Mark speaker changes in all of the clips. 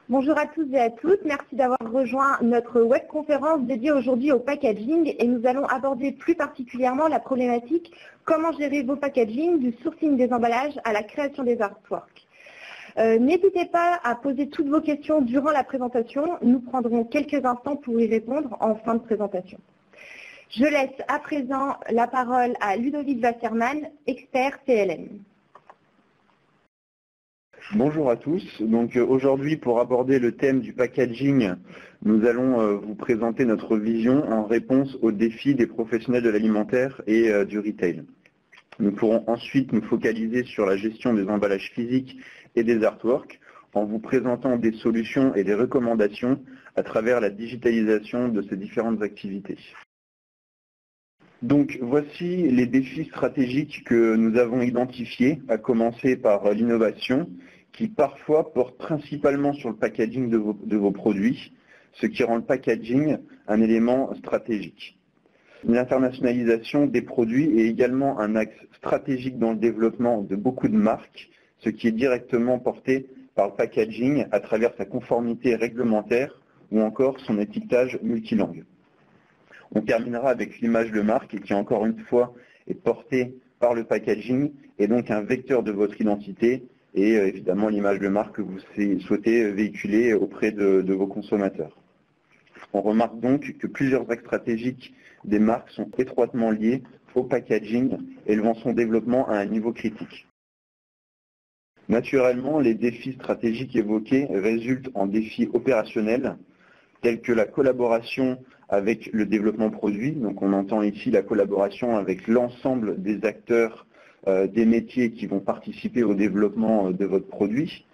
Speaker 1: Bonjour à tous et à toutes, merci d'avoir rejoint notre webconférence dédiée aujourd'hui au packaging et nous allons aborder plus particulièrement la problématique comment gérer vos packaging du sourcing des emballages à la création des artworks. N'hésitez pas à poser toutes vos questions durant la présentation, nous prendrons quelques instants pour y répondre en fin de présentation. Je laisse à présent la parole à Ludovic Wasserman, expert PLM.
Speaker 2: Bonjour à tous. Donc aujourd'hui, pour aborder le thème du packaging, nous allons vous présenter notre vision en réponse aux défis des professionnels de l'alimentaire et du retail. Nous pourrons ensuite nous focaliser sur la gestion des emballages physiques et des artworks en vous présentant des solutions et des recommandations à travers la digitalisation de ces différentes activités. Donc voici les défis stratégiques que nous avons identifiés, à commencer par l'innovation, qui parfois porte principalement sur le packaging de vos produits, ce qui rend le packaging un élément stratégique. L'internationalisation des produits est également un axe stratégique dans le développement de beaucoup de marques, ce qui est directement porté par le packaging à travers sa conformité réglementaire ou encore son étiquetage multilangue. On terminera avec l'image de marque qui, encore une fois, est portée par le packaging et donc un vecteur de votre identité et évidemment l'image de marque que vous souhaitez véhiculer auprès de vos consommateurs. On remarque donc que plusieurs axes stratégiques des marques sont étroitement liés au packaging et vont son développement à un niveau critique. Naturellement, les défis stratégiques évoqués résultent en défis opérationnels tels que la collaboration avec le développement produit. Donc on entend ici la collaboration avec l'ensemble des acteurs des métiers qui vont participer au développement de votre produit.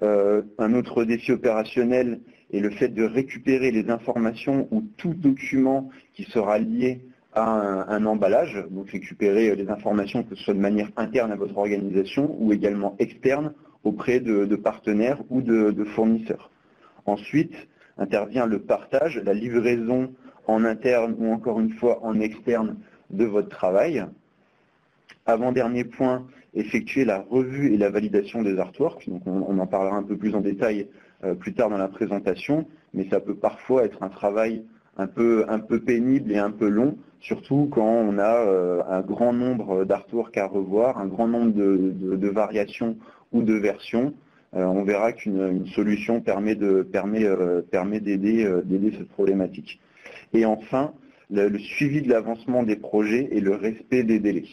Speaker 2: Un autre défi opérationnel est le fait de récupérer les informations ou tout document qui sera lié à un emballage, donc récupérer les informations que ce soit de manière interne à votre organisation ou également externe auprès de partenaires ou de fournisseurs. Ensuite, intervient le partage, la livraison en interne ou encore une fois en externe de votre travail. Avant-dernier point, effectuer la revue et la validation des artworks. Donc on en parlera un peu plus en détail plus tard dans la présentation, mais ça peut parfois être un travail un peu pénible et un peu long, surtout quand on a un grand nombre d'artworks à revoir, un grand nombre de variations ou de versions. On verra qu'une solution permet d'aider cette problématique. Et enfin, le suivi de l'avancement des projets et le respect des délais.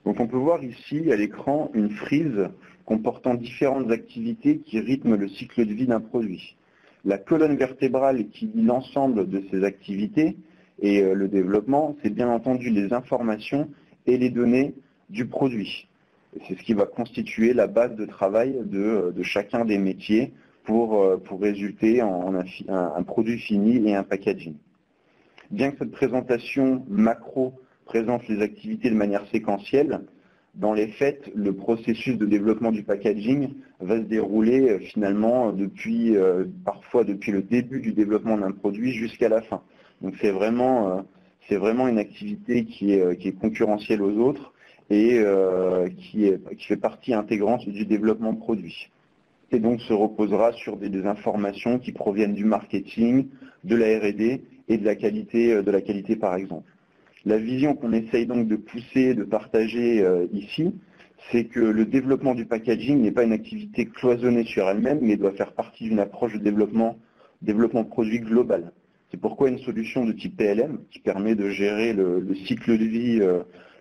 Speaker 2: Donc on peut voir ici à l'écran une frise comportant différentes activités qui rythment le cycle de vie d'un produit. La colonne vertébrale qui lie l'ensemble de ces activités et le développement, c'est bien entendu les informations et les données du produit. C'est ce qui va constituer la base de travail de chacun des métiers pour résulter en un produit fini et un packaging. Bien que cette présentation macro présente les activités de manière séquentielle, dans les faits, le processus de développement du packaging va se dérouler finalement parfois depuis le début du développement d'un produit jusqu'à la fin. Donc c'est vraiment une activité qui est concurrentielle aux autres et qui fait partie intégrante du développement produit. Et donc se reposera sur des informations qui proviennent du marketing, de la R&D et de la qualité par exemple. La vision qu'on essaye donc de pousser, de partager ici, c'est que le développement du packaging n'est pas une activité cloisonnée sur elle-même, mais doit faire partie d'une approche de développement produit global. C'est pourquoi une solution de type PLM, qui permet de gérer le cycle de vie,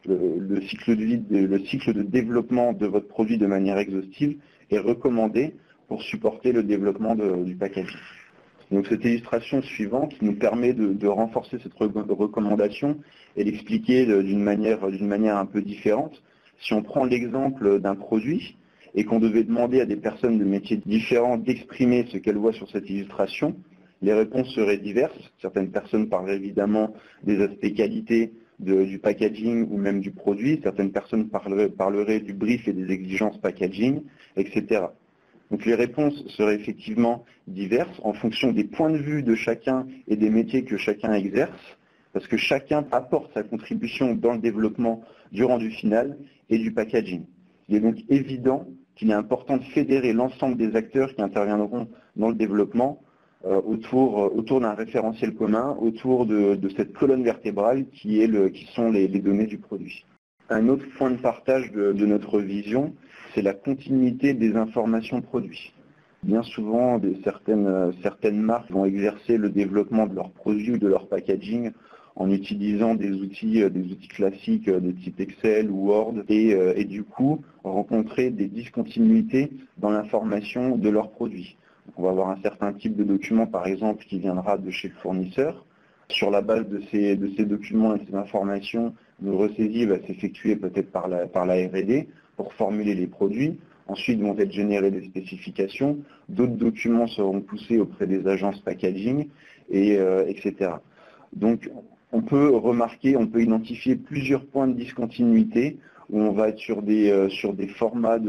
Speaker 2: le cycle de développement de votre produit de manière exhaustive, est recommandée pour supporter le développement du packaging. Donc cette illustration suivante nous permet de renforcer cette recommandation et l'expliquer d'une manière un peu différente. Si on prend l'exemple d'un produit et qu'on devait demander à des personnes de métiers différents d'exprimer ce qu'elles voient sur cette illustration, les réponses seraient diverses. Certaines personnes parleraient évidemment des aspects qualité du packaging ou même du produit. Certaines personnes parleraient du brief et des exigences packaging, etc. Donc les réponses seraient effectivement diverses en fonction des points de vue de chacun et des métiers que chacun exerce, parce que chacun apporte sa contribution dans le développement du rendu final et du packaging. Il est donc évident qu'il est important de fédérer l'ensemble des acteurs qui interviendront dans le développement autour d'un référentiel commun, autour de cette colonne vertébrale qui sont les données du produit. Un autre point de partage de notre vision, c'est la continuité des informations produits. Bien souvent, certaines marques vont exercer le développement de leurs produits ou de leur packaging en utilisant des outils classiques de type Excel ou Word et du coup rencontrer des discontinuités dans l'information de leurs produits. Donc, on va avoir un certain type de document par exemple qui viendra de chez le fournisseur. Sur la base de ces documents et de ces informations, une ressaisie va s'effectuer peut-être par la R&D pour formuler les produits. Ensuite vont être générées des spécifications. D'autres documents seront poussés auprès des agences packaging, etc. Donc on peut identifier plusieurs points de discontinuité où on va être sur des formats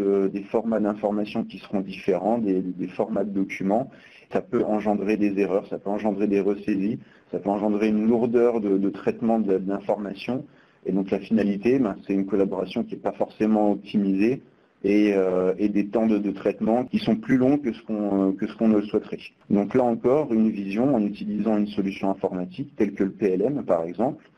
Speaker 2: d'informations qui seront différents, des formats de documents. Ça peut engendrer des erreurs, ça peut engendrer des ressaisies, ça peut engendrer une lourdeur de traitement de l'information. Et donc la finalité, c'est une collaboration qui n'est pas forcément optimisée et des temps de traitement qui sont plus longs que ce qu'on ne le souhaiterait. Donc là encore, une vision en utilisant une solution informatique telle que le PLM par exemple,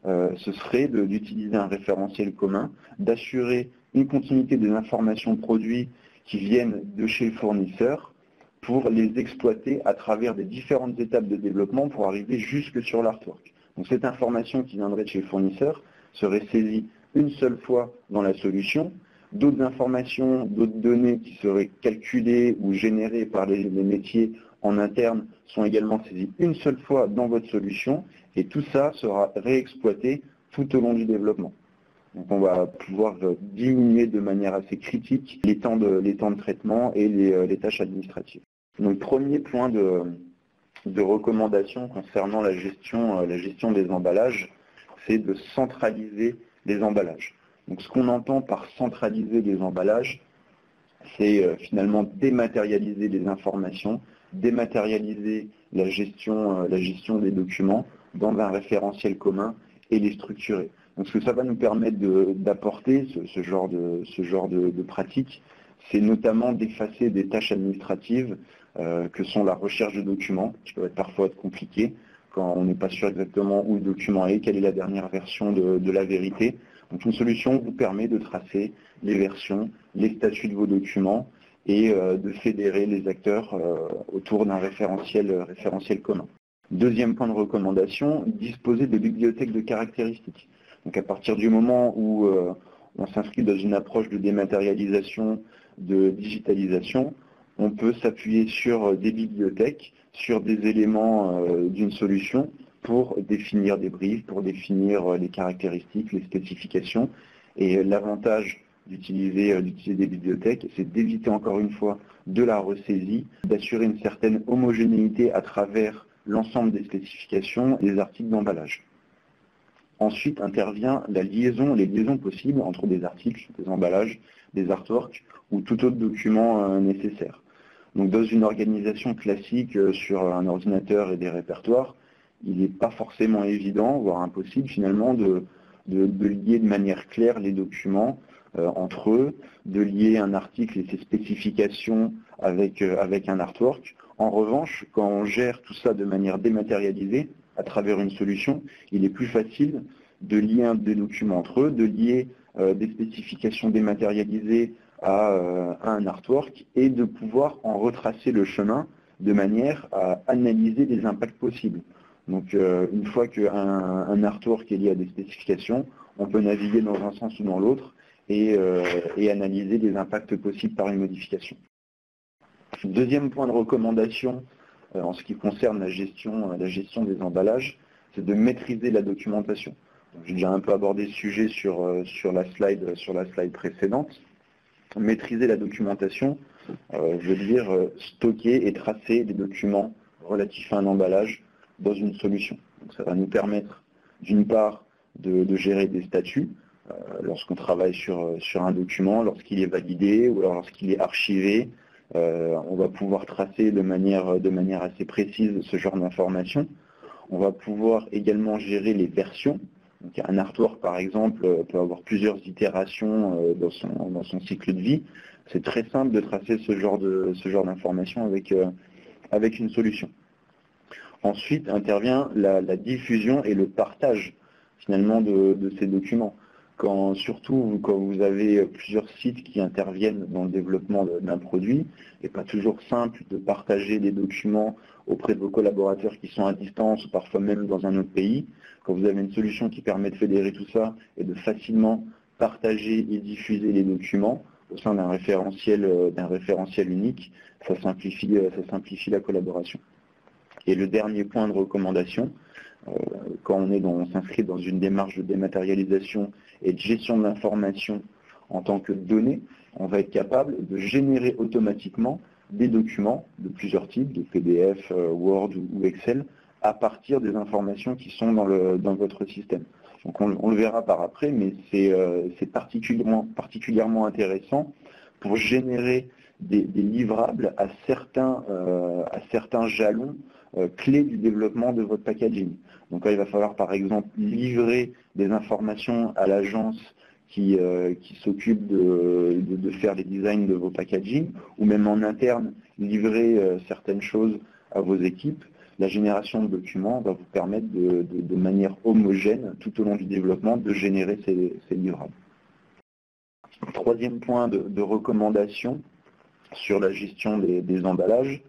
Speaker 2: ce serait d'utiliser un référentiel commun, d'assurer une continuité des informations produits qui viennent de chez le fournisseur pour les exploiter à travers des différentes étapes de développement pour arriver jusque sur l'artwork. Donc cette information qui viendrait de chez le fournisseur serait saisie une seule fois dans la solution. D'autres informations, d'autres données qui seraient calculées ou générées par les métiers en interne sont également saisies une seule fois dans votre solution et tout ça sera réexploité tout au long du développement. Donc on va pouvoir diminuer de manière assez critique les temps de traitement et les tâches administratives. Donc premier point de recommandation concernant la gestion des emballages, c'est de centraliser les emballages. Donc ce qu'on entend par centraliser les emballages, c'est finalement dématérialiser les informations, dématérialiser la gestion des documents dans un référentiel commun et les structurer. Donc ce que ça va nous permettre d'apporter, ce genre de pratique, c'est notamment d'effacer des tâches administratives que sont la recherche de documents, qui peuvent parfois être compliquées quand on n'est pas sûr exactement où le document est, quelle est la dernière version de la vérité. Donc une solution vous permet de tracer les versions, les statuts de vos documents et de fédérer les acteurs autour d'un référentiel commun. Deuxième point de recommandation, disposer de bibliothèques de caractéristiques. Donc à partir du moment où on s'inscrit dans une approche de dématérialisation, de digitalisation, on peut s'appuyer sur des bibliothèques, sur des éléments d'une solution pour définir des briefs, pour définir les caractéristiques, les spécifications. Et l'avantage d'utiliser des bibliothèques, c'est d'éviter encore une fois de la ressaisie, d'assurer une certaine homogénéité à travers l'ensemble des spécifications et des articles d'emballage. Ensuite intervient les liaisons possibles entre des articles, des emballages, des artworks ou tout autre document nécessaire. Donc dans une organisation classique sur un ordinateur et des répertoires, il n'est pas forcément évident, voire impossible finalement, de lier de manière claire les documents entre eux, de lier un article et ses spécifications avec un artwork. En revanche, quand on gère tout ça de manière dématérialisée, à travers une solution, il est plus facile de lier des documents entre eux, de lier des spécifications dématérialisées à un artwork et de pouvoir en retracer le chemin de manière à analyser les impacts possibles. Donc une fois qu'un artwork est lié à des spécifications, on peut naviguer dans un sens ou dans l'autre et analyser les impacts possibles par une modification. Deuxième point de recommandation en ce qui concerne la gestion des emballages, c'est de maîtriser la documentation. J'ai déjà un peu abordé ce sujet sur la slide précédente. Maîtriser la documentation veut dire stocker et tracer les documents relatifs à un emballage dans une solution. Donc ça va nous permettre d'une part de gérer des statuts lorsqu'on travaille sur un document, lorsqu'il est validé ou lorsqu'il est archivé. On va pouvoir tracer de manière assez précise ce genre d'informations. On va pouvoir également gérer les versions. Donc, un artwork, par exemple, peut avoir plusieurs itérations dans son cycle de vie. C'est très simple de tracer ce genre d'informations avec une solution. Ensuite intervient la diffusion et le partage finalement de ces documents. Surtout quand vous avez plusieurs sites qui interviennent dans le développement d'un produit, et pas toujours simple de partager des documents auprès de vos collaborateurs qui sont à distance ou parfois même dans un autre pays. Quand vous avez une solution qui permet de fédérer tout ça et de facilement partager et diffuser les documents au sein d'un référentiel unique, ça simplifie la collaboration. Et le dernier point de recommandation, quand on s'inscrit dans une démarche de dématérialisation et de gestion de l'information en tant que données, on va être capable de générer automatiquement des documents de plusieurs types, de PDF, Word ou Excel, à partir des informations qui sont dans votre système. Donc on le verra par après, mais c'est particulièrement intéressant pour générer des livrables à certains jalons clés du développement de votre packaging. Donc là, il va falloir par exemple livrer des informations à l'agence qui s'occupe de faire les designs de vos packaging, ou même en interne, livrer certaines choses à vos équipes. La génération de documents va vous permettre de manière homogène, tout au long du développement, de générer ces livrables. Troisième point de recommandation sur la gestion des emballages,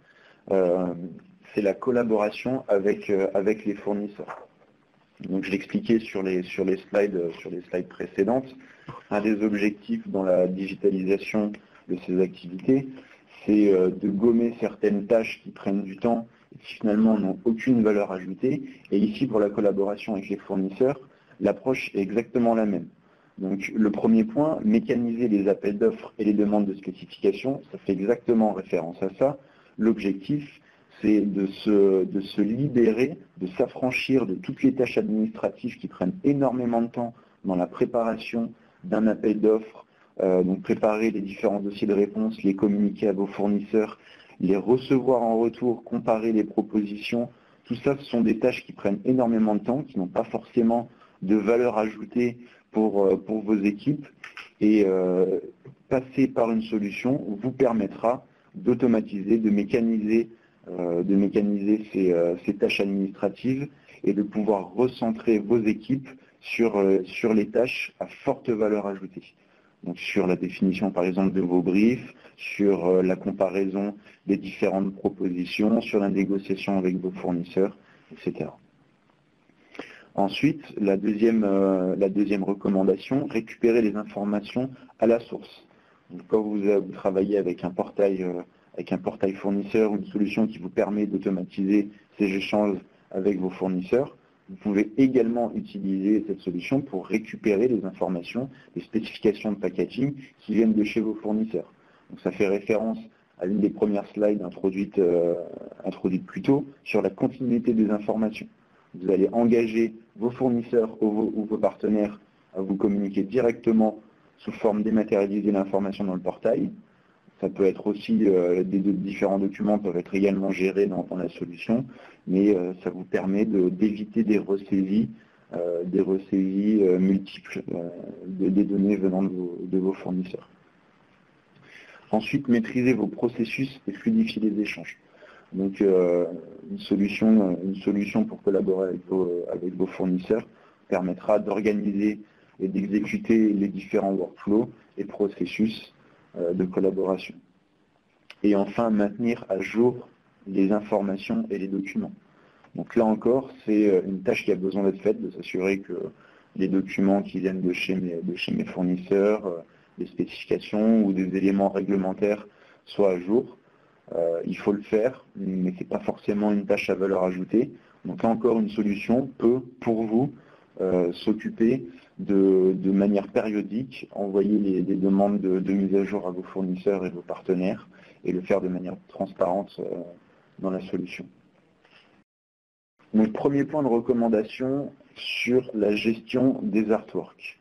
Speaker 2: c'est la collaboration avec les fournisseurs. Donc je l'expliquais sur les slides précédentes. Un des objectifs dans la digitalisation de ces activités, c'est de gommer certaines tâches qui prennent du temps et qui finalement n'ont aucune valeur ajoutée. Et ici, pour la collaboration avec les fournisseurs, l'approche est exactement la même. Donc le premier point, mécaniser les appels d'offres et les demandes de spécification, ça fait exactement référence à ça. L'objectif, c'est de se libérer, de s'affranchir de toutes les tâches administratives qui prennent énormément de temps dans la préparation d'un appel d'offres, donc préparer les différents dossiers de réponse, les communiquer à vos fournisseurs, les recevoir en retour, comparer les propositions. Tout ça, ce sont des tâches qui prennent énormément de temps, qui n'ont pas forcément de valeur ajoutée pour vos équipes. Et passer par une solution vous permettra d'automatiser, de mécaniser ces tâches administratives et de pouvoir recentrer vos équipes sur les tâches à forte valeur ajoutée. Donc sur la définition par exemple de vos briefs, sur la comparaison des différentes propositions, sur la négociation avec vos fournisseurs, etc. Ensuite, la deuxième recommandation, récupérer les informations à la source. Donc, quand vous travaillez avec un portail fournisseur ou une solution qui vous permet d'automatiser ces échanges avec vos fournisseurs, vous pouvez également utiliser cette solution pour récupérer les informations, les spécifications de packaging qui viennent de chez vos fournisseurs. Donc ça fait référence à l'une des premières slides introduites plus tôt sur la continuité des informations. Vous allez engager vos fournisseurs ou vos partenaires à vous communiquer directement sous forme dématérialisée l'information dans le portail. Ça peut être aussi, différents documents peuvent être également gérés dans la solution, mais ça vous permet d'éviter des ressaisies multiples des données venant de vos fournisseurs. Ensuite, maîtriser vos processus et fluidifier les échanges. Donc une solution pour collaborer avec vos fournisseurs permettra d'organiser et d'exécuter les différents workflows et processus de collaboration. Et enfin, maintenir à jour les informations et les documents. Donc là encore, c'est une tâche qui a besoin d'être faite, de s'assurer que les documents qui viennent de chez mes fournisseurs, les spécifications ou des éléments réglementaires soient à jour. Il faut le faire, mais ce n'est pas forcément une tâche à valeur ajoutée. Donc là encore, une solution peut, pour vous, s'occuper de manière périodique, envoyer des demandes de mise à jour à vos fournisseurs et vos partenaires et le faire de manière transparente dans la solution. Donc premier point de recommandation sur la gestion des artworks.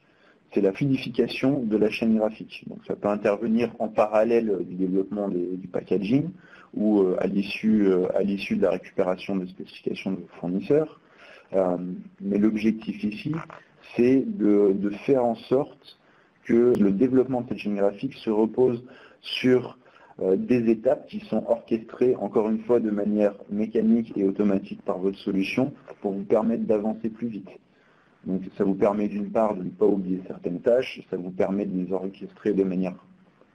Speaker 2: C'est la fluidification de la chaîne graphique. Donc ça peut intervenir en parallèle du développement du packaging ou à l'issue de la récupération des spécifications de vos fournisseurs. Mais l'objectif ici, c'est de faire en sorte que le développement de cette chaîne graphique se repose sur des étapes qui sont orchestrées, encore une fois, de manière mécanique et automatique par votre solution pour vous permettre d'avancer plus vite. Donc ça vous permet d'une part de ne pas oublier certaines tâches, ça vous permet de les orchestrer de manière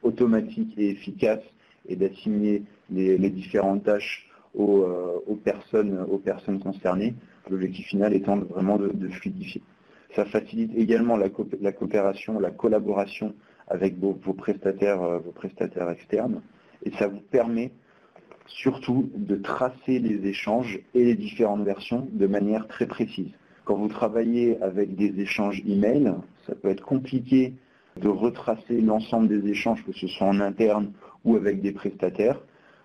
Speaker 2: automatique et efficace et d'assigner les différentes tâches aux personnes concernées, l'objectif final étant vraiment de fluidifier. Ça facilite également la coopération, la collaboration avec vos prestataires externes, et ça vous permet surtout de tracer les échanges et les différentes versions de manière très précise. Quand vous travaillez avec des échanges email, ça peut être compliqué de retracer l'ensemble des échanges, que ce soit en interne ou avec des prestataires,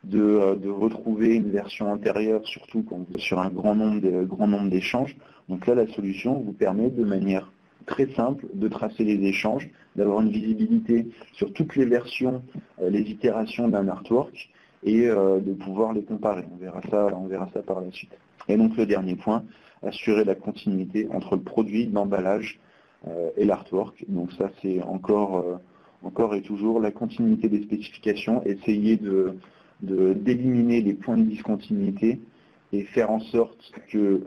Speaker 2: de retrouver une version antérieure, surtout quand vous êtes sur un grand nombre d'échanges. Donc là, la solution vous permet de manière très simple de tracer les échanges, d'avoir une visibilité sur toutes les versions, les itérations d'un artwork et de pouvoir les comparer. On verra ça par la suite. Et donc le dernier point, assurer la continuité entre le produit, l'emballage et l'artwork. Donc ça, c'est encore et toujours la continuité des spécifications, essayer d'éliminer les points de discontinuité et faire en sorte que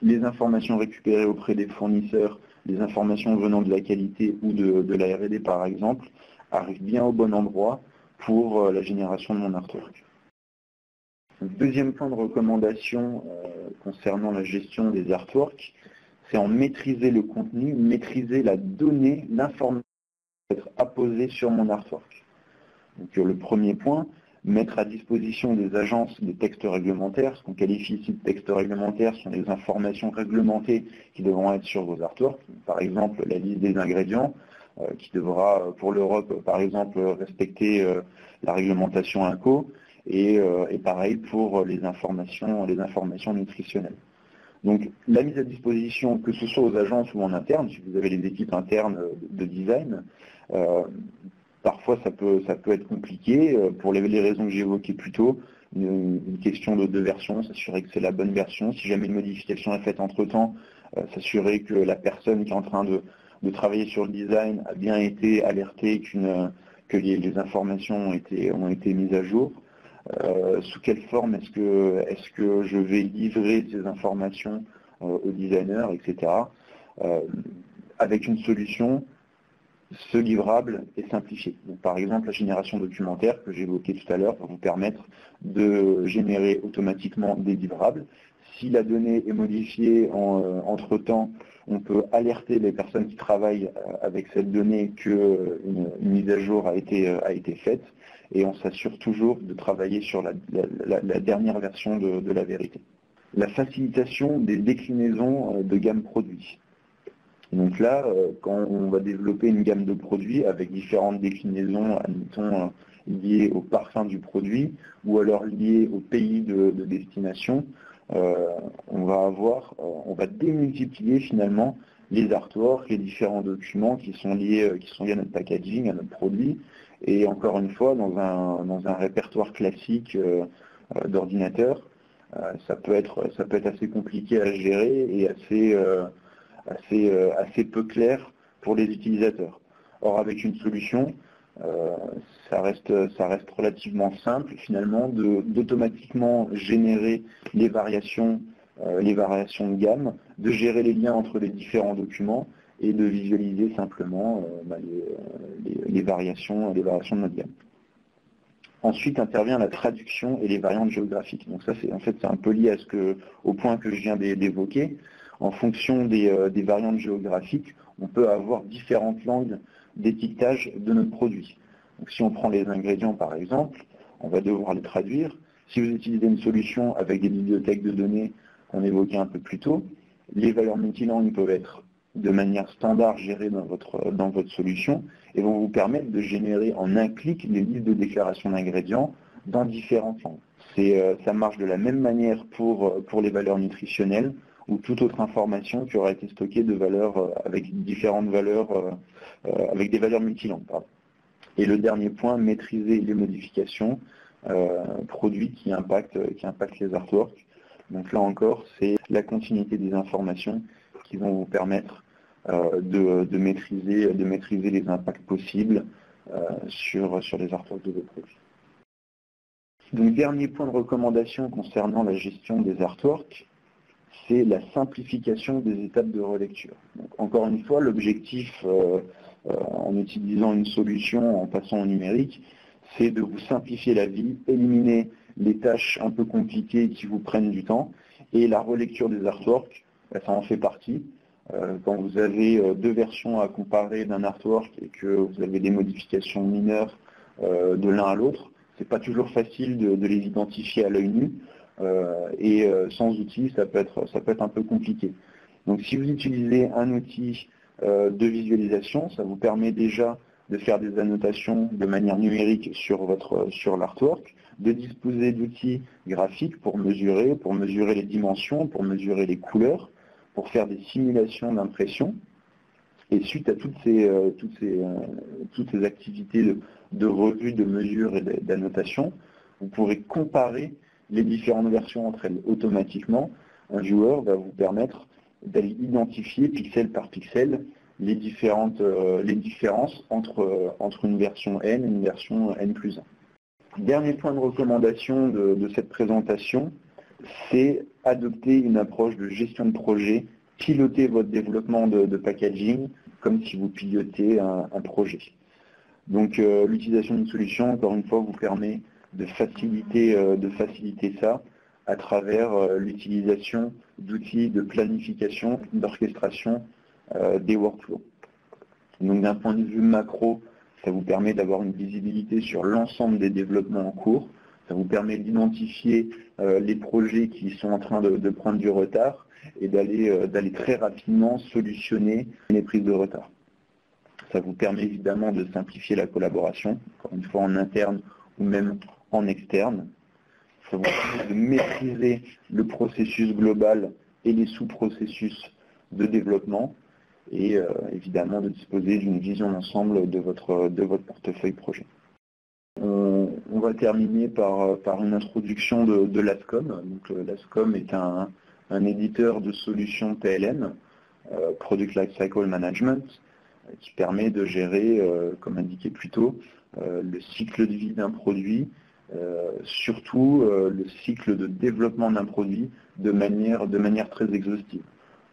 Speaker 2: les informations récupérées auprès des fournisseurs, les informations venant de la qualité ou de la R&D par exemple, arrivent bien au bon endroit pour la génération de mon artwork. Deuxième point de recommandation concernant la gestion des artworks, c'est en maîtriser le contenu, maîtriser la donnée, l'information qui va être apposée sur mon artwork. Donc le premier point, mettre à disposition des agences des textes réglementaires. Ce qu'on qualifie ici de textes réglementaires sont les informations réglementées qui devront être sur vos artworks. Par exemple, la liste des ingrédients qui devra, pour l'Europe, par exemple, respecter la réglementation INCO et pareil pour les informations nutritionnelles. Donc la mise à disposition, que ce soit aux agences ou en interne, si vous avez les équipes internes de design, parfois ça peut être compliqué pour les raisons que j'ai évoquées plus tôt, une question de version, s'assurer que c'est la bonne version. Si jamais une modification est faite entre-temps, s'assurer que la personne qui est en train de travailler sur le design a bien été alertée que les informations ont été mises à jour. Sous quelle forme est-ce que je vais livrer ces informations aux designers, etc. Avec une solution, ce livrable est simplifié. Donc, par exemple, la génération documentaire que j'évoquais tout à l'heure va vous permettre de générer automatiquement des livrables. Si la donnée est modifiée entre-temps, on peut alerter les personnes qui travaillent avec cette donnée qu'une mise à jour a été faite, et on s'assure toujours de travailler sur la dernière version de la vérité. La facilitation des déclinaisons de gamme produits. Donc là, quand on va développer une gamme de produits avec différentes déclinaisons, admettons, liées au parfum du produit ou alors liées au pays de destination, on va démultiplier finalement les artworks, les différents documents qui sont liés à notre packaging, à notre produit. Et encore une fois, dans un répertoire classique d'ordinateur, ça peut être assez compliqué à gérer et assez peu clair pour les utilisateurs. Or, avec une solution, ça reste relativement simple finalement d'automatiquement générer les variations de gamme, de gérer les liens entre les différents documents et de visualiser simplement les variations de notre gamme. Ensuite intervient la traduction et les variantes géographiques. Donc ça, c'est un peu lié au point que je viens d'évoquer. En fonction des variantes géographiques, on peut avoir différentes langues d'étiquetage de notre produit. Donc si on prend les ingrédients par exemple, on va devoir les traduire. Si vous utilisez une solution avec des bibliothèques de données qu'on évoquait un peu plus tôt, les valeurs multilangues peuvent être de manière standard gérées dans votre solution et vont vous permettre de générer en un clic les listes de déclaration d'ingrédients dans différentes langues. Ça marche de la même manière pour les valeurs nutritionnelles ou toute autre information qui aura été stockée de valeurs avec différentes valeurs, avec des valeurs multilangues. Pardon. Et le dernier point, maîtriser les modifications produits qui impactent les artworks. Donc là encore, c'est la continuité des informations qui vont vous permettre de maîtriser les impacts possibles sur les artworks de vos produits. Donc, dernier point de recommandation concernant la gestion des artworks, c'est la simplification des étapes de relecture. Donc, encore une fois, l'objectif en utilisant une solution, en passant au numérique, c'est de vous simplifier la vie, éliminer les tâches un peu compliquées qui vous prennent du temps, et la relecture des artworks, ça en fait partie. Quand vous avez deux versions à comparer d'un artwork et que vous avez des modifications mineures de l'un à l'autre, c'est pas toujours facile de les identifier à l'œil nu, et sans outil, ça peut être un peu compliqué. Donc si vous utilisez un outil de visualisation, ça vous permet déjà de faire des annotations de manière numérique sur l'artwork, de disposer d'outils graphiques pour mesurer les dimensions, pour mesurer les couleurs, pour faire des simulations d'impression. Et suite à toutes ces activités de revue, de mesure et d'annotation, vous pourrez comparer les différentes versions entre elles automatiquement. Un viewer va vous permettre d'aller identifier pixel par pixel les différences entre une version N et une version N+1. Dernier point de recommandation de cette présentation, c'est adopter une approche de gestion de projet, piloter votre développement de packaging comme si vous pilotiez un projet. Donc l'utilisation d'une solution, encore une fois, vous permet de faciliter ça à travers l'utilisation d'outils de planification, d'orchestration des workflows. Donc d'un point de vue macro, ça vous permet d'avoir une visibilité sur l'ensemble des développements en cours. Ça vous permet d'identifier les projets qui sont en train de prendre du retard et d'aller très rapidement solutionner les prises de retard. Ça vous permet évidemment de simplifier la collaboration, encore une fois en interne ou même en externe. Ça vous permet de maîtriser le processus global et les sous-processus de développement et évidemment de disposer d'une vision d'ensemble de votre portefeuille projet. On va terminer par une introduction de l'ASCOM. Donc l'ASCOM est un éditeur de solutions PLM, Product Lifecycle Management, qui permet de gérer, comme indiqué plus tôt, le cycle de vie d'un produit, surtout le cycle de développement d'un produit de manière très exhaustive.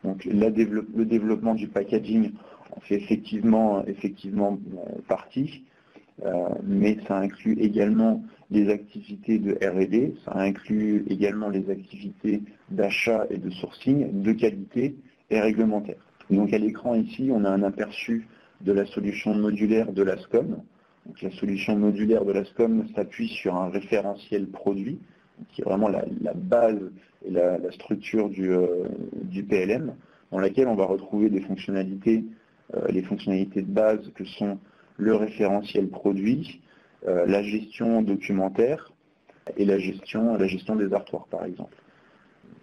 Speaker 2: Donc le développement du packaging en fait effectivement partie, mais ça inclut également les activités de R&D, ça inclut également les activités d'achat et de sourcing, de qualité et réglementaire. Donc à l'écran ici, on a un aperçu de la solution modulaire de l'ASCOM. Donc la solution modulaire de l'ASCOM s'appuie sur un référentiel produit, qui est vraiment la base et la structure du PLM, dans laquelle on va retrouver des fonctionnalités, les fonctionnalités de base que sont le référentiel produit, la gestion documentaire et la gestion des artworks par exemple.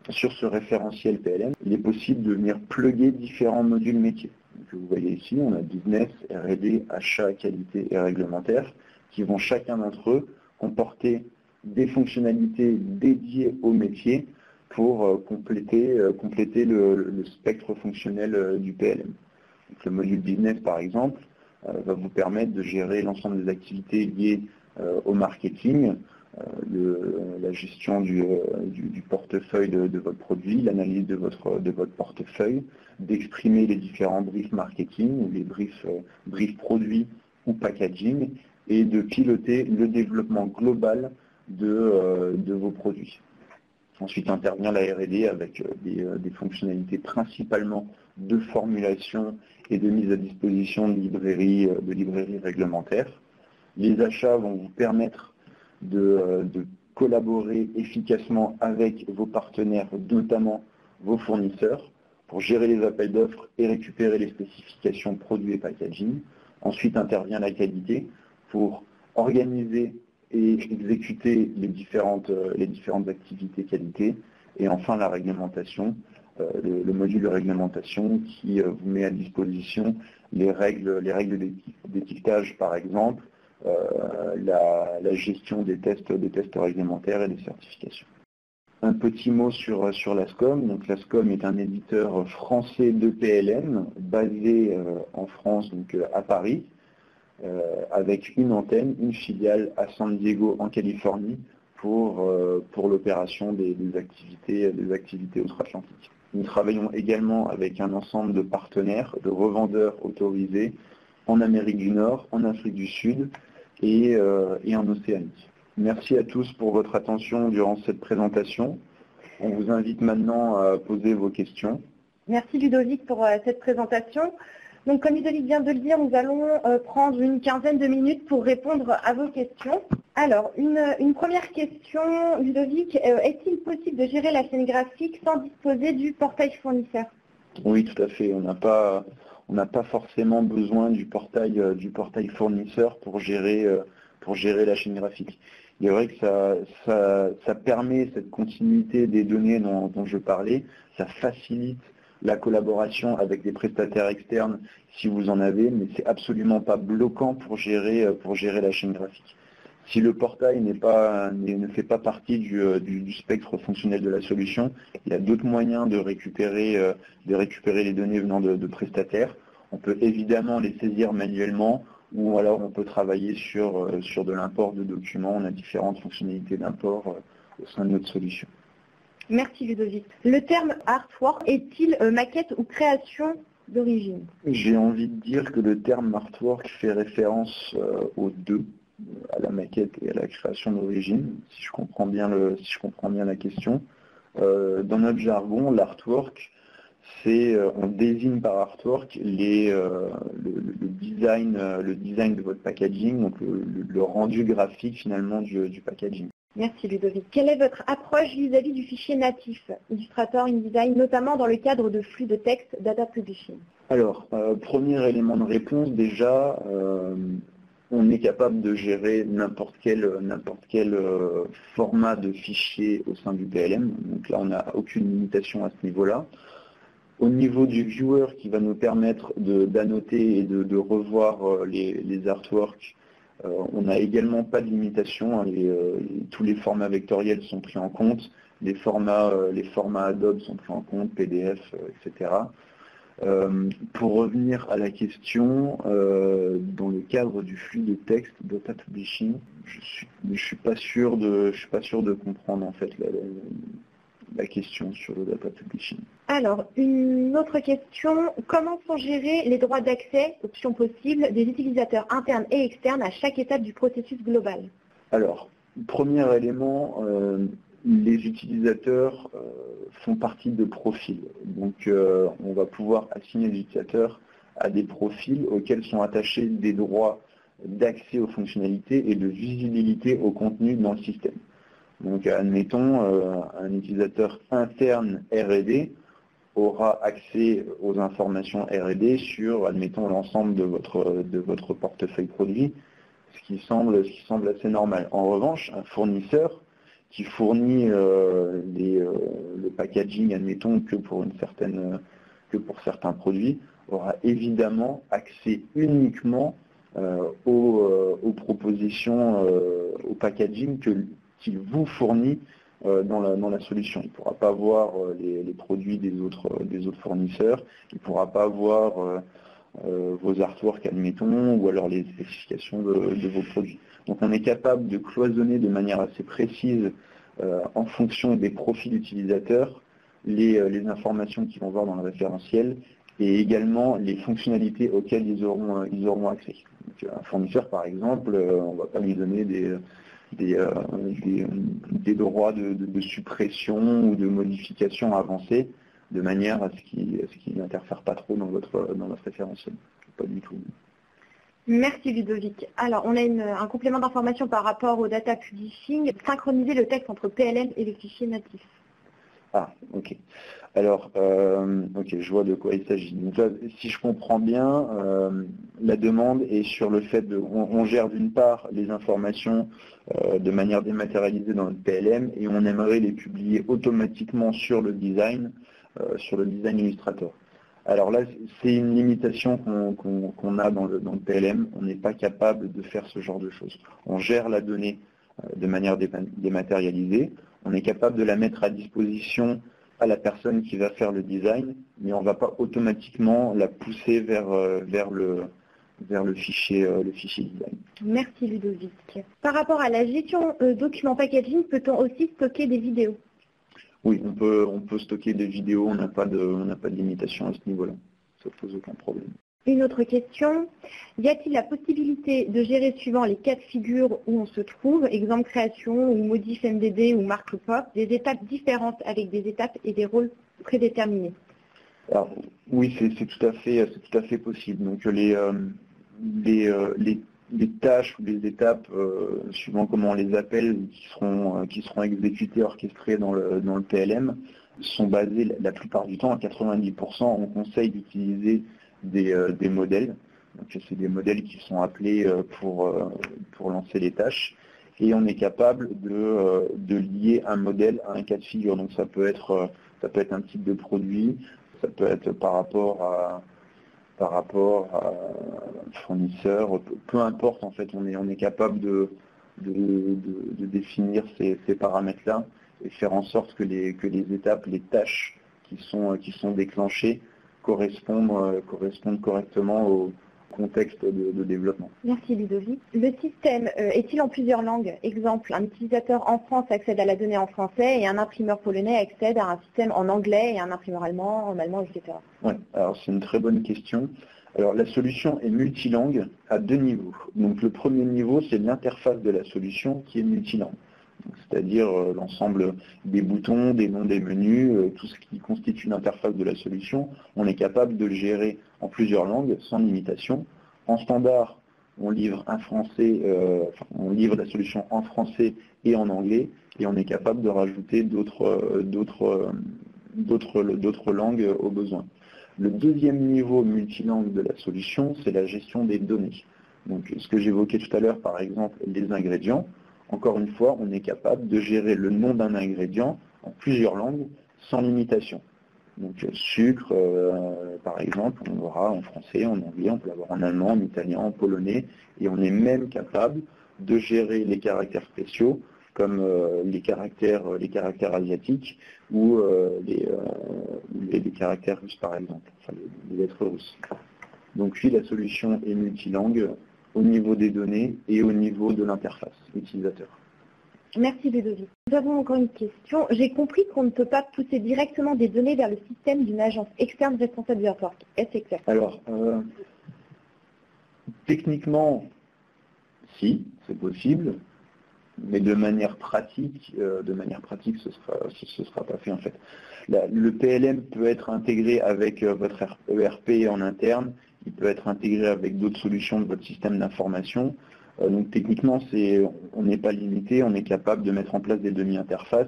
Speaker 2: Sur ce référentiel PLM, il est possible de venir plugger différents modules métiers. Donc, vous voyez ici, on a business, R&D, achat, qualité et réglementaire, qui vont chacun d'entre eux comporter des fonctionnalités dédiées au métier pour compléter le spectre fonctionnel du PLM. Donc, le module business par exemple va vous permettre de gérer l'ensemble des activités liées au marketing, la gestion du portefeuille de votre produit, l'analyse de votre portefeuille, d'exprimer les différents briefs marketing ou les briefs produits ou packaging et de piloter le développement global de vos produits. Ensuite intervient la R&D avec des fonctionnalités principalement de formulation et de mise à disposition de librairies réglementaires. Les achats vont vous permettre de collaborer efficacement avec vos partenaires, notamment vos fournisseurs, pour gérer les appels d'offres et récupérer les spécifications produits et packaging. Ensuite intervient la qualité pour organiser et exécuter les différentes activités qualité. Et enfin la réglementation, le module de réglementation qui vous met à disposition les règles d'étiquetage par exemple, la gestion des tests réglementaires et des certifications. Un petit mot sur l'ASCOM. Donc l'ASCOM est un éditeur français de PLM basé en France, donc à Paris, avec une antenne, une filiale à San Diego en Californie pour l'opération des activités outre-Atlantique. Nous travaillons également avec un ensemble de partenaires, de revendeurs autorisés en Amérique du Nord, en Afrique du Sud et en Océanie. Merci à tous pour votre attention durant cette présentation. On vous invite maintenant à poser vos questions.
Speaker 1: Merci Ludovic pour cette présentation. Donc comme Ludovic vient de le dire, nous allons prendre une quinzaine de minutes pour répondre à vos questions. Alors, une première question, Ludovic, est-il possible de gérer la chaîne graphique sans disposer du portail fournisseur?
Speaker 2: Oui, tout à fait. On n'a pas forcément besoin du portail fournisseur pour gérer la chaîne graphique. Il est vrai que ça permet cette continuité des données dont je parlais, ça facilite la collaboration avec des prestataires externes si vous en avez, mais c'est absolument pas bloquant pour gérer la chaîne graphique. Si le portail ne fait pas partie du spectre fonctionnel de la solution, il y a d'autres moyens de récupérer les données venant de prestataires. On peut évidemment les saisir manuellement, ou alors on peut travailler sur de l'import de documents. On a différentes fonctionnalités d'import au sein de notre solution.
Speaker 1: Merci Ludovic. Le terme artwork est-il maquette ou création d'origine?
Speaker 2: J'ai envie de dire que le terme artwork fait référence aux deux, à la maquette et à la création d'origine, si je comprends bien la question. Dans notre jargon, l'artwork, on désigne par artwork le design de votre packaging, donc le rendu graphique finalement du packaging.
Speaker 1: Merci Ludovic. Quelle est votre approche vis-à-vis du fichier natif Illustrator, InDesign, notamment dans le cadre de flux de texte Data Publishing?
Speaker 2: Alors, premier élément de réponse, déjà, on est capable de gérer n'importe quel format de fichier au sein du PLM. Donc là, on n'a aucune limitation à ce niveau-là. Au niveau du viewer qui va nous permettre d'annoter et de revoir les artworks, on n'a également pas de limitation. Tous les formats vectoriels sont pris en compte, les formats Adobe sont pris en compte, PDF, etc. Pour revenir à la question, dans le cadre du flux de texte Data Publishing, je suis pas sûr de comprendre en fait la question sur le Data Publishing.
Speaker 1: Alors, une autre question, comment sont gérés les droits d'accès, options possibles, des utilisateurs internes et externes à chaque étape du processus global?
Speaker 2: Alors, premier élément, les utilisateurs font partie de profils. Donc, on va pouvoir assigner les utilisateurs à des profils auxquels sont attachés des droits d'accès aux fonctionnalités et de visibilité au contenu dans le système. Donc, admettons, un utilisateur interne R&D aura accès aux informations R&D sur, admettons, l'ensemble de votre portefeuille produit, ce qui semble assez normal. En revanche, un fournisseur qui fournit le packaging, admettons, que pour certains produits, aura évidemment accès uniquement aux propositions, au packaging qu'il vous fournit dans la solution. Il ne pourra pas voir les produits des autres fournisseurs, il ne pourra pas voir vos artworks, admettons, ou alors les spécifications de vos produits. Donc on est capable de cloisonner de manière assez précise, en fonction des profils utilisateurs, les informations qu'ils vont voir dans le référentiel et également les fonctionnalités auxquelles ils auront accès. Donc, un fournisseur, par exemple, on ne va pas lui donner des droits de suppression ou de modification avancée de manière à ce qu'il n'interfère pas trop dans votre référentiel. Pas du tout.
Speaker 1: Merci Ludovic. Alors, on a un complément d'information par rapport au data publishing. Synchroniser le texte entre PLM et le fichier natif.
Speaker 2: Ah, ok. Alors, ok, je vois de quoi il s'agit. Donc là, si je comprends bien, la demande est sur le fait on gère d'une part les informations de manière dématérialisée dans le PLM et on aimerait les publier automatiquement sur le design Illustrator. Alors là, c'est une limitation qu'on a dans le PLM. On n'est pas capable de faire ce genre de choses. On gère la donnée de manière dématérialisée. On est capable de la mettre à disposition à la personne qui va faire le design, mais on ne va pas automatiquement la pousser vers le fichier design.
Speaker 1: Merci Ludovic. Par rapport à la gestion document packaging, peut-on aussi stocker des vidéos?
Speaker 2: Oui, on peut stocker des vidéos, on n'a pas de limitation à ce niveau-là. Ça pose aucun problème.
Speaker 1: Une autre question, y a-t-il la possibilité de gérer suivant les cas de figure où on se trouve, exemple création ou modif MDD ou marque pop, des étapes différentes avec des étapes et des rôles prédéterminés?
Speaker 2: Alors, oui, c'est tout à fait possible. Donc les tâches ou les étapes, suivant comment on les appelle, qui seront exécutées, orchestrées dans le PLM, sont basées la plupart du temps, à 90%, on conseille d'utiliser des modèles. Donc c'est des modèles qui sont appelés pour lancer les tâches. Et on est capable de lier un modèle à un cas de figure. Donc ça peut être un type de produit, ça peut être par rapport à un fournisseur, peu importe en fait, on est capable de définir ces paramètres-là et faire en sorte que les étapes, les tâches qui sont déclenchées correspondent correctement au contexte de développement.
Speaker 1: Merci Ludovic. Le système est-il en plusieurs langues? Exemple, un utilisateur en France accède à la donnée en français et un imprimeur polonais accède à un système en anglais et un imprimeur allemand en allemand, etc.
Speaker 2: Oui, alors c'est une très bonne question. Alors la solution est multilangue à 2 niveaux. Donc le premier niveau, c'est l'interface de la solution qui est multilangue. C'est-à-dire l'ensemble des boutons, des noms des menus, tout ce qui constitue l'interface de la solution, on est capable de le gérer en plusieurs langues sans limitation. En standard, on livre on livre la solution en français et en anglais, et on est capable de rajouter d'autres langues au besoin. Le deuxième niveau multilangue de la solution, c'est la gestion des données. Donc ce que j'évoquais tout à l'heure, par exemple, les ingrédients. Encore une fois, on est capable de gérer le nom d'un ingrédient en plusieurs langues sans limitation. Donc sucre, par exemple, on l'aura en français, en anglais, on peut l'avoir en allemand, en italien, en polonais, et on est même capable de gérer les caractères spéciaux comme les caractères asiatiques ou les caractères russes, par exemple, enfin les lettres russes. Donc oui, la solution est multilangue au niveau des données et au niveau de l'interface utilisateur.
Speaker 1: Merci Ludovic. Nous avons encore une question. J'ai compris qu'on ne peut pas pousser directement des données vers le système d'une agence externe responsable du rapport. Est-ce exact?
Speaker 2: Alors, techniquement, si, c'est possible, mais de manière pratique, ce sera pas fait en fait. Le PLM peut être intégré avec votre ERP en interne, il peut être intégré avec d'autres solutions de votre système d'information. Donc techniquement, on n'est pas limité, on est capable de mettre en place des demi-interfaces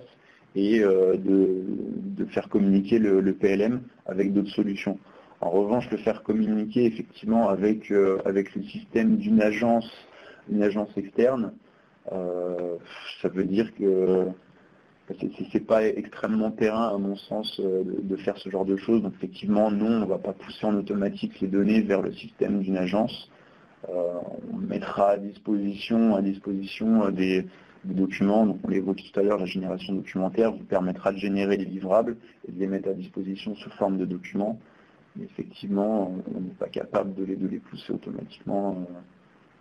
Speaker 2: et de faire communiquer le PLM avec d'autres solutions. En revanche, le faire communiquer effectivement avec le système d'une agence externe, ça veut dire que c'est pas extrêmement terrain à mon sens de faire ce genre de choses. Donc effectivement, non, on ne va pas pousser en automatique les données vers le système d'une agence. On mettra à disposition des documents. Donc on l'évoquait tout à l'heure, la génération documentaire vous permettra de générer des livrables et de les mettre à disposition sous forme de documents. Mais effectivement, on n'est pas capable de les pousser automatiquement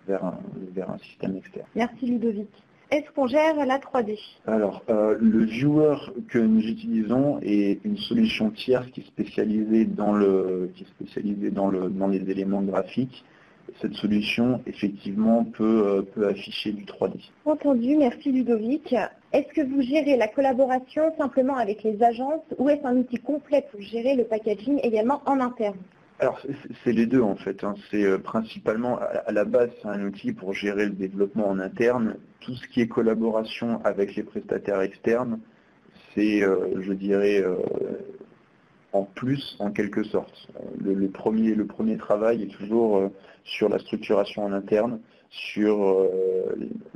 Speaker 2: vers un système externe.
Speaker 1: Merci Ludovic. Est-ce qu'on gère la 3D?
Speaker 2: Alors, le viewer que nous utilisons est une solution tierce qui est spécialisée dans les éléments graphiques. Cette solution, effectivement, peut afficher du 3D.
Speaker 1: Entendu, merci Ludovic. Est-ce que vous gérez la collaboration simplement avec les agences ou est-ce un outil complet pour gérer le packaging également en interne?
Speaker 2: Alors, c'est les deux en fait. C'est principalement, à la base, c'est un outil pour gérer le développement en interne. Tout ce qui est collaboration avec les prestataires externes, c'est, je dirais, en plus, en quelque sorte. Le premier travail est toujours sur la structuration en interne, sur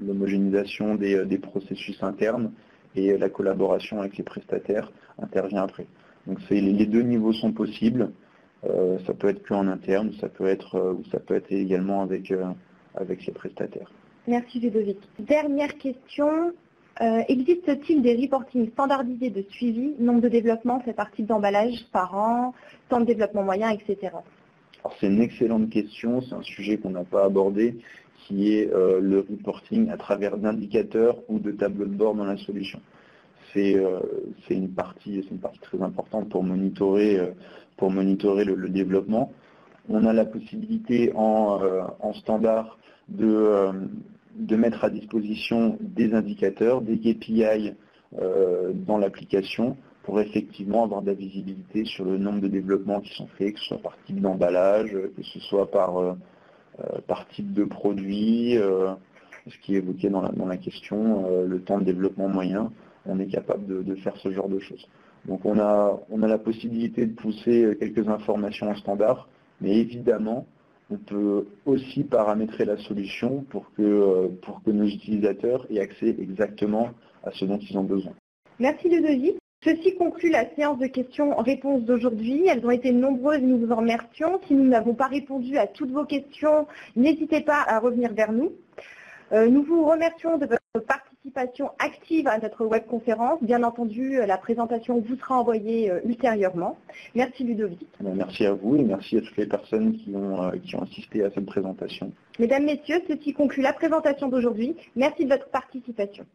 Speaker 2: l'homogénéisation des processus internes, et la collaboration avec les prestataires intervient après. Donc les deux niveaux sont possibles. Ça peut être qu'en interne, ça peut être également avec les prestataires.
Speaker 1: Merci Ludovic. Dernière question. Existe-t-il des reportings standardisés de suivi, nombre de développements fait par type d'emballage par an, temps de développement moyen, etc.
Speaker 2: Alors, c'est une excellente question, c'est un sujet qu'on n'a pas abordé, qui est le reporting à travers d'indicateurs ou de tableaux de bord dans la solution. C'est une partie très importante pour monitorer le développement. On a la possibilité en standard de mettre à disposition des indicateurs, des KPI dans l'application pour effectivement avoir de la visibilité sur le nombre de développements qui sont faits, que ce soit par type d'emballage, que ce soit par type de produit, ce qui est évoqué dans la question, le temps de développement moyen, on est capable de faire ce genre de choses. Donc on a la possibilité de pousser quelques informations en standard, mais évidemment, on peut aussi paramétrer la solution pour que nos utilisateurs aient accès exactement à ce dont ils ont besoin.
Speaker 1: Merci Ludovic. Ceci conclut la séance de questions-réponses d'aujourd'hui. Elles ont été nombreuses, nous vous en remercions. Si nous n'avons pas répondu à toutes vos questions, n'hésitez pas à revenir vers nous. Nous vous remercions de votre participation active à notre webconférence. Bien entendu, la présentation vous sera envoyée ultérieurement. Merci Ludovic.
Speaker 2: Merci à vous et merci à toutes les personnes qui ont assisté à cette présentation.
Speaker 1: Mesdames, Messieurs, ceci conclut la présentation d'aujourd'hui. Merci de votre participation.